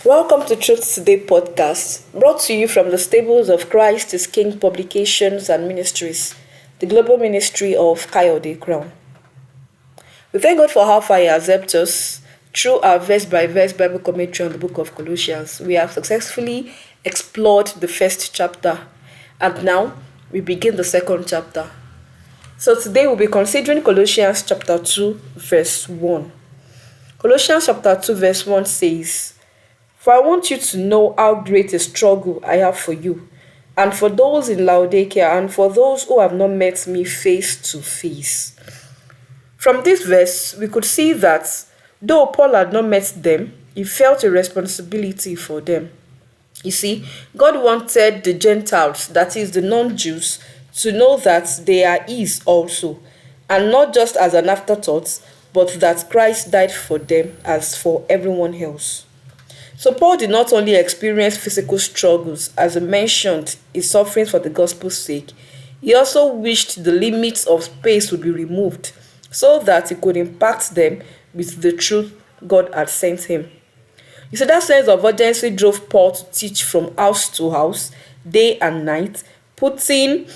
Welcome to Truth Today podcast, brought to you from the stables of Christ is King Publications and Ministries, the global ministry of Kayode Crown. We thank God for how far He has helped us through our verse by verse Bible commentary on the book of Colossians. We have successfully explored the first chapter, and now we begin the second chapter. So today we'll be considering Colossians chapter 2, verse 1. Colossians chapter 2, verse 1 says, "For I want you to know how great a struggle I have for you, and for those in Laodicea, and for those who have not met me face to face." From this verse, we could see that though Paul had not met them, he felt a responsibility for them. You see, God wanted the Gentiles, that is, the non-Jews, to know that they are His also, and not just as an afterthought, but that Christ died for them as for everyone else. So Paul did not only experience physical struggles, as he mentioned his sufferings for the gospel's sake, he also wished the limits of space would be removed so that he could impact them with the truth God had sent him. You see, that sense of urgency drove Paul to teach from house to house, day and night, putting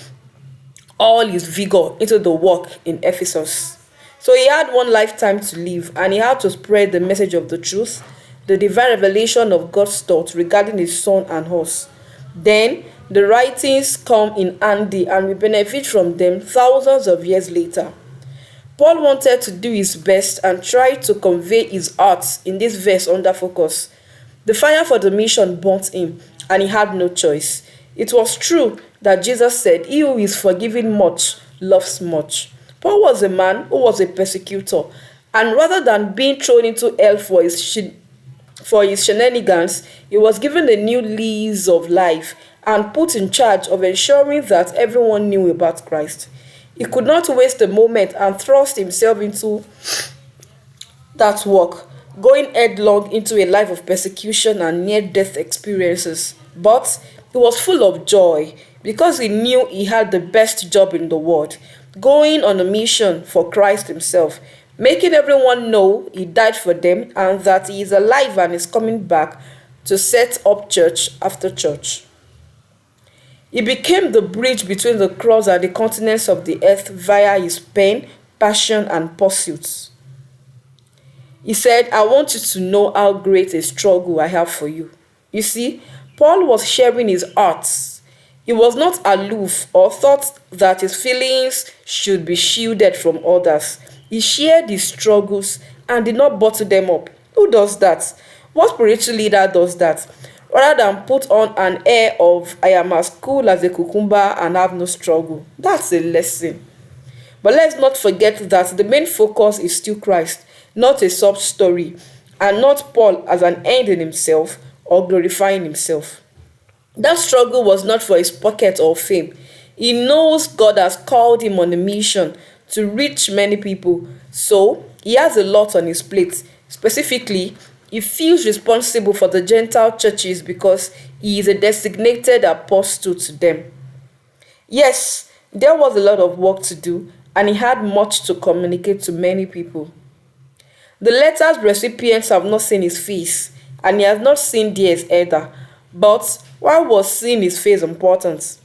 all his vigor into the work in Ephesus. So he had one lifetime to live, and he had to spread the message of the truth, the divine revelation of God's thoughts regarding his son and us. Then the writings come in handy, and we benefit from them thousands of years later. Paul wanted to do his best and try to convey his heart in this verse under focus. The fire for the mission burnt him, and he had no choice. It was true that Jesus said, "He who is forgiven much loves much." Paul was a man who was a persecutor, and rather than being thrown into hell for his shenanigans, he was given a new lease of life and put in charge of ensuring that everyone knew about Christ. He could not waste a moment and thrust himself into that work, going headlong into a life of persecution and near-death experiences. But he was full of joy because he knew he had the best job in the world, going on a mission for Christ himself, making everyone know he died for them and that he is alive and is coming back to set up church after church. He became the bridge between the cross and the continents of the earth via his pen, passion, and pursuits. He said, "I want you to know how great a struggle I have for you." You see, Paul was sharing his heart. He was not aloof or thought that his feelings should be shielded from others. He shared his struggles and did not bottle them up. Who does that? What spiritual leader does that? Rather than put on an air of "I am as cool as a cucumber and have no struggle." That's a lesson. But let's not forget that the main focus is still Christ, not a sub story, and not Paul as an end in himself or glorifying himself. That struggle was not for his pocket or fame. He knows God has called him on a mission to reach many people, so he has a lot on his plate. Specifically, he feels responsible for the Gentile churches because he is a designated apostle to them. Yes, there was a lot of work to do, and he had much to communicate to many people. The letter's recipients have not seen his face, and he has not seen theirs either. But why was seeing his face important?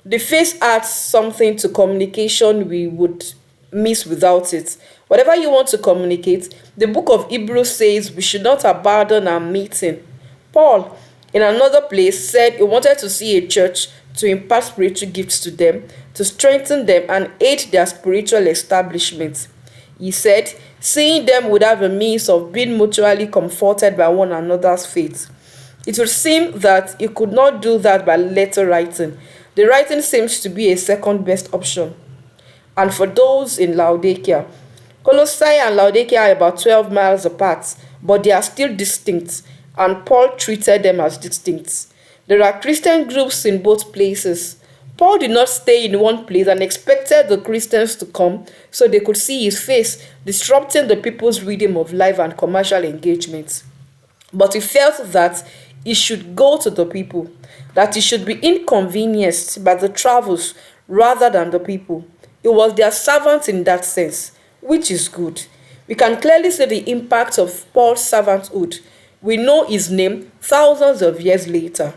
The face adds something to communication we would miss without it. Whatever you want to communicate, the book of Hebrews says we should not abandon our meeting. Paul, in another place, said he wanted to see a church to impart spiritual gifts to them, to strengthen them and aid their spiritual establishment. He said, seeing them would have a means of being mutually comforted by one another's faith. It would seem that he could not do that by letter writing. The writing seems to be a second best option. And for those in Laodicea, Colossae and Laodicea are about 12 miles apart, but they are still distinct, and Paul treated them as distinct. There are Christian groups in both places. Paul did not stay in one place and expected the Christians to come so they could see his face, disrupting the people's rhythm of life and commercial engagement. But he felt that he should go to the people, that he should be inconvenienced by the travels rather than the people. He was their servant in that sense, which is good. We can clearly see the impact of Paul's servanthood. we know his name thousands of years later.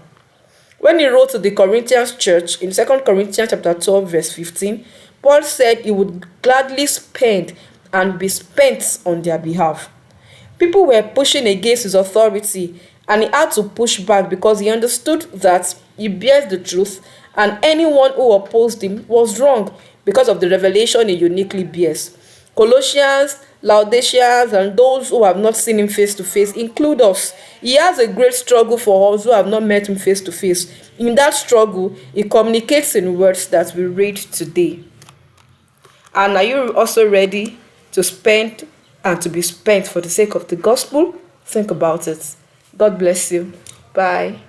When he wrote to the Corinthians church in 2 Corinthians chapter 12, verse 15, Paul said he would gladly spend and be spent on their behalf. People were pushing against his authority, and he had to push back because he understood that he bears the truth, and anyone who opposed him was wrong because of the revelation he uniquely bears. Colossians, Laodiceans, and those who have not seen him face to face include us. He has a great struggle for us who have not met him face to face. In that struggle, he communicates in words that we read today. And are you also ready to spend and to be spent for the sake of the gospel? Think about it. God bless you. Bye.